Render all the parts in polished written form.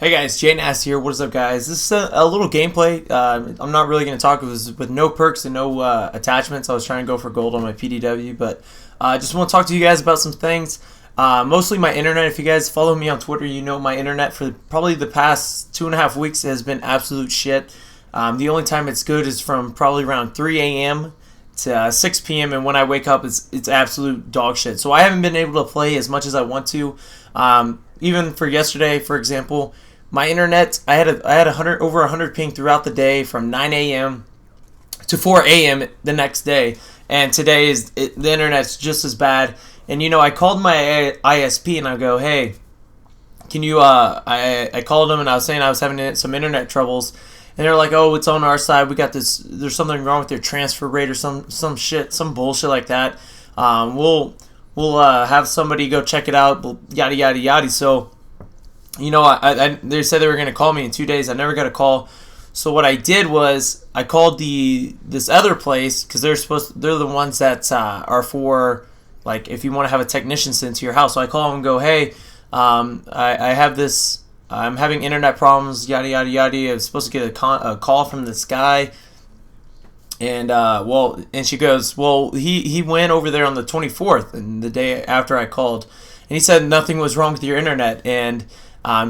Hey guys, JNasty here. What is up, guys? This is a little gameplay. I'm not really going to talk with no perks and no attachments. I was trying to go for gold on my PDW, but I just want to talk to you guys about some things. Mostly my internet. If you guys follow me on Twitter, you know my internet for probably the past 2.5 weeks has been absolute shit. The only time it's good is from probably around 3 a.m. to 6 p.m. and when I wake up, it's absolute dog shit. So I haven't been able to play as much as I want to. Even for yesterday, for example. My internet, I had over 100 ping throughout the day from 9 a.m. to 4 a.m. the next day, and today the internet's just as bad. And I called my ISP and I go, hey, can you? I called them and I was saying I was having some internet troubles, and they're like, oh, it's on our side. We got this. There's something wrong with your transfer rate or some shit, some bullshit like that. We'll have somebody go check it out. Yada yada yada. So. They said they were going to call me in 2 days. I never got a call. So what I did was I called this other place because they're the ones that are for, like, if you want to have a technician sent to your house. So I call them and go, hey, I have this. I'm having internet problems. Yada yada yada. I was supposed to get a call from this guy. And and she goes, well, he went over there on the 24th, and the day after I called, and he said nothing was wrong with your internet, and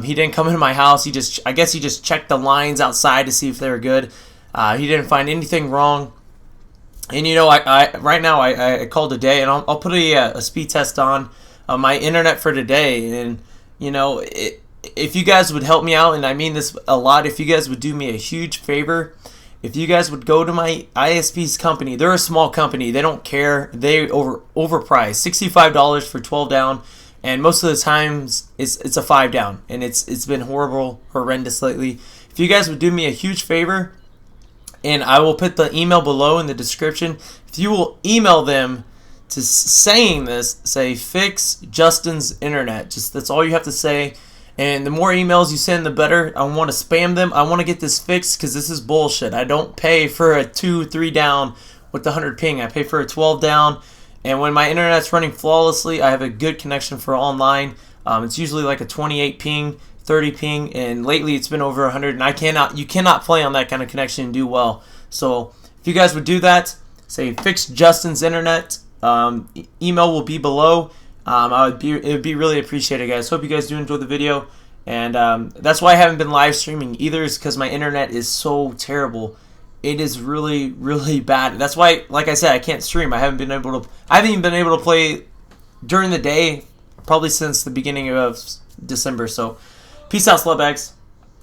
he didn't come into my house. I guess he just checked the lines outside to see if they were good. He didn't find anything wrong. And right now I called today, and I'll put a speed test on my internet for today. And if you guys would help me out, and I mean this a lot, if you guys would do me a huge favor, if you guys would go to my ISP's company, they're a small company. They don't care. They overpriced $65 for 12 down. And most of the times, it's a 5 down, and it's been horrendous lately. If you guys would do me a huge favor, and I will put the email below in the description. If you will email them to saying this, say fix Justin's internet. That's all you have to say. And the more emails you send, the better. I want to spam them. I want to get this fixed because this is bullshit. I don't pay for a 2-3 down with the 100 ping. I pay for a 12 down. And when my internet's running flawlessly, I have a good connection for online. It's usually like a 28 ping, 30 ping, and lately it's been over 100. And you cannot play on that kind of connection and do well. So if you guys would do that, say fix Justin's internet. Email will be below. It would be really appreciated, guys. Hope you guys do enjoy the video. And that's why I haven't been live streaming either, is because my internet is so terrible. It is really, really bad. That's why, like I said, I can't stream. I haven't even been able to play during the day probably since the beginning of December. So, peace out, slutbags.